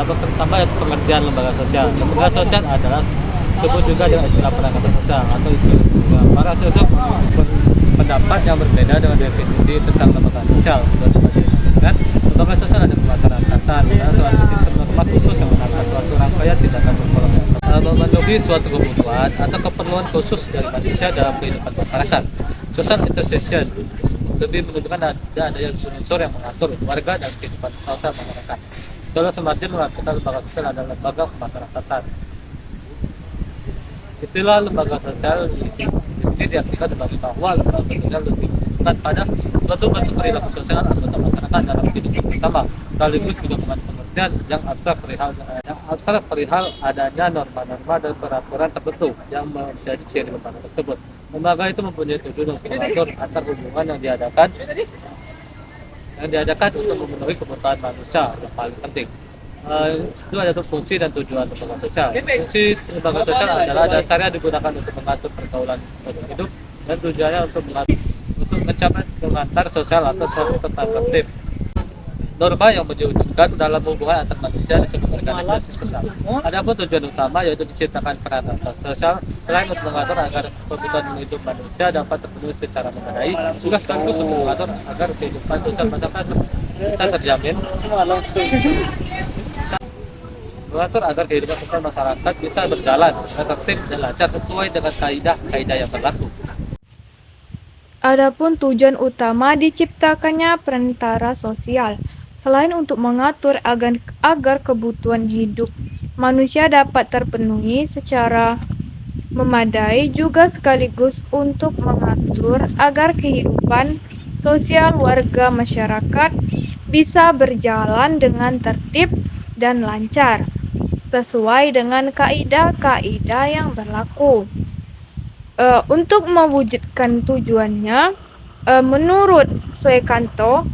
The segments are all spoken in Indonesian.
pertama yaitu pengertian lembaga sosial. Lembaga sosial adalah disebut juga dengan istilah penangkatan sosial atau istilah sosial. Para sosial pendapat yang berbeda dengan definisi tentang lembaga sosial. Kan? Lembaga sosial ada pemasyarakatan dan suatu sistem norma khusus yang menangani suatu rangkaian tindakan berkolonial memenuhi suatu kebutuhan atau keperluan khusus dari manusia dalam kehidupan masyarakat. Social intersection lebih menunjukkan ada unsur-unsur yang mengatur warga dan kehidupan sosial masyarakat. Soalnya Sumardi mengatakan lembaga sosial adalah lembaga pemasyarakatan. Istilah lembaga sosial di sini diartikan sebagai bahwa lembaga sosial lebih menunjukkan pada suatu bentuk perilaku sosial anggota masyarakat dalam kehidupan bersama, sekaligus juga mengandung pengertian yang abstrak perihal adanya norma-norma dan peraturan tertentu yang menjadi ciri lembaga tersebut. Lembaga itu mempunyai tujuan untuk mengatur antar hubungan yang diadakan untuk memenuhi kebutuhan manusia yang paling penting. Itu ada fungsi dan tujuan lembaga sosial. Fungsi lembaga sosial adalah dasarnya digunakan untuk mengatur pergaulan sosial hidup dan tujuannya untuk mencapai pengantar sosial atau suatu tata tertib. Norma yang diwujudkan dalam hubungan antar manusia disebut organisasi sosial. Adapun tujuan utama yaitu diciptakan peran sosial selain untuk mengatur agar kebutuhan hidup manusia dapat terpenuhi secara memadai, juga sekaligus untuk mengatur agar kehidupan sosial masyarakat bisa terjamin. Mengatur agar kehidupan sosial masyarakat bisa berjalan dengan tertib dan lancar sesuai dengan kaidah-kaidah yang berlaku. Adapun tujuan utama diciptakannya perantara sosial, selain untuk mengatur agar kebutuhan hidup manusia dapat terpenuhi secara memadai, juga sekaligus untuk mengatur agar kehidupan sosial warga masyarakat bisa berjalan dengan tertib dan lancar, sesuai dengan kaidah-kaidah yang berlaku. Untuk mewujudkan tujuannya, menurut Suekanto,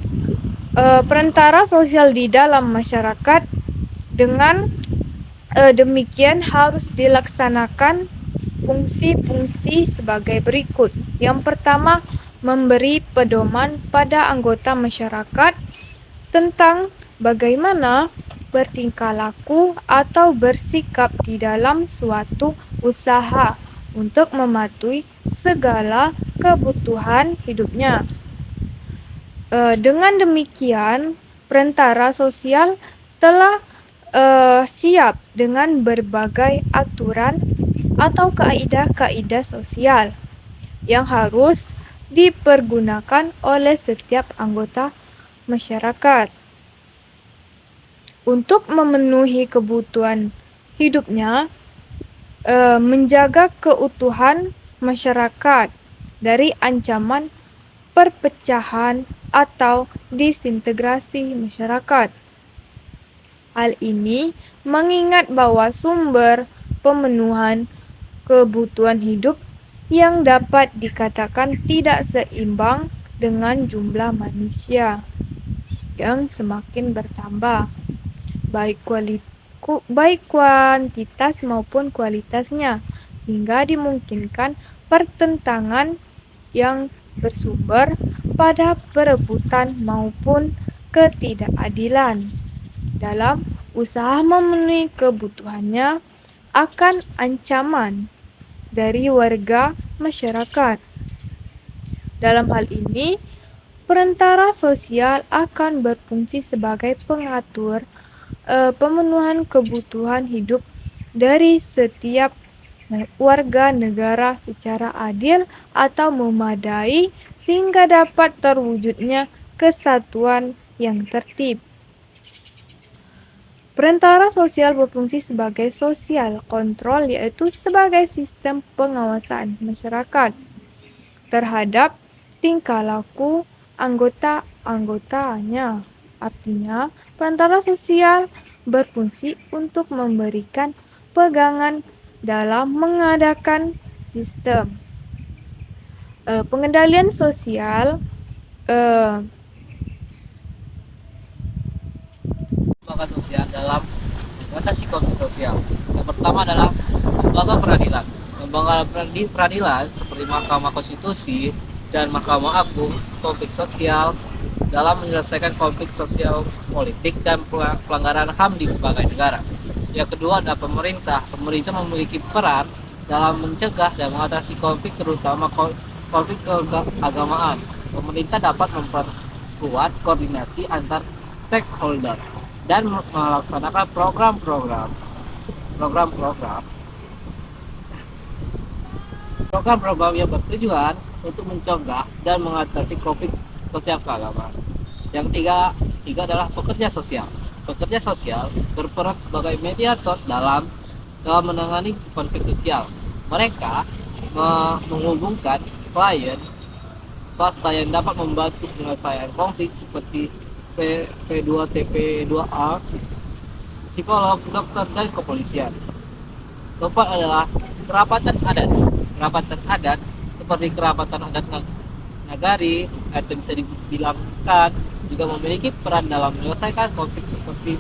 perantara sosial di dalam masyarakat dengan demikian harus dilaksanakan fungsi-fungsi sebagai berikut. Yang pertama, memberi pedoman pada anggota masyarakat tentang bagaimana bertingkah laku atau bersikap di dalam suatu usaha untuk mematuhi segala kebutuhan hidupnya. Dengan demikian, perantara sosial telah siap dengan berbagai aturan atau kaidah-kaidah sosial yang harus dipergunakan oleh setiap anggota masyarakat untuk memenuhi kebutuhan hidupnya, menjaga keutuhan masyarakat dari ancaman perpecahan atau disintegrasi masyarakat. Hal ini mengingat bahwa sumber pemenuhan kebutuhan hidup yang dapat dikatakan tidak seimbang dengan jumlah manusia yang semakin bertambah, baik kuantitas maupun kualitasnya, sehingga dimungkinkan pertentangan yang bersumber pada perebutan maupun ketidakadilan dalam usaha memenuhi kebutuhannya akan ancaman dari warga masyarakat. Dalam hal ini, perantara sosial akan berfungsi sebagai pengatur pemenuhan kebutuhan hidup dari setiap warga negara secara adil atau memadai, sehingga dapat terwujudnya kesatuan yang tertib. Perantara sosial berfungsi sebagai social control, yaitu sebagai sistem pengawasan masyarakat terhadap tingkah laku anggota-anggotanya. Artinya, perantara sosial berfungsi untuk memberikan pegangan dalam mengadakan sistem pengendalian sosial. Lembaga sosial dalam mengatasi konflik sosial. Yang pertama adalah lembaga peradilan. Lembaga peradilan seperti Mahkamah Konstitusi dan Mahkamah Agung, konflik sosial dalam menyelesaikan konflik sosial politik dan pelanggaran HAM di berbagai negara. Yang kedua adalah pemerintah. Pemerintah memiliki peran dalam mencegah dan mengatasi konflik, terutama konflik keagamaan. Pemerintah dapat memperkuat koordinasi antar stakeholder dan melaksanakan program-program yang bertujuan untuk mencegah dan mengatasi konflik sosial keagamaan. Yang tiga adalah pekerja sosial. Pekerja sosial berperan sebagai mediator dalam menangani konflik sosial. Mereka menghubungkan klien swasta yang dapat membantu penyelesaian konflik seperti P2, TP2A, psikolog, dokter, dan kepolisian. Keempat adalah kerapatan adat. Kerapatan adat seperti kerapatan adat nagari atau bisa dibilangkan juga memiliki peran dalam menyelesaikan konflik seperti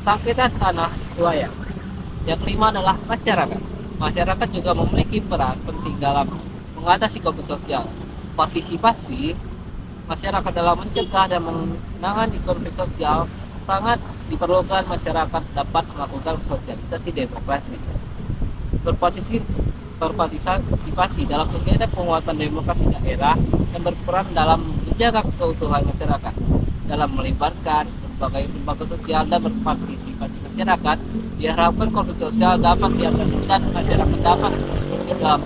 sengketa tanah wilayah. Yang kelima adalah masyarakat. Masyarakat juga memiliki peran penting dalam mengatasi konflik sosial. Partisipasi masyarakat dalam mencegah dan menangani konflik sosial sangat diperlukan. Masyarakat dapat melakukan sosialisasi demokrasi, berpartisipasi dalam kegiatan penguatan demokrasi daerah, dan berperan dalam menjaga keutuhan masyarakat. Dalam melibatkan berbagai lembaga sosial dan berpartisipasi masyarakat, diharapkan konflik sosial dapat diatasi dan masyarakat dapat hidup dalam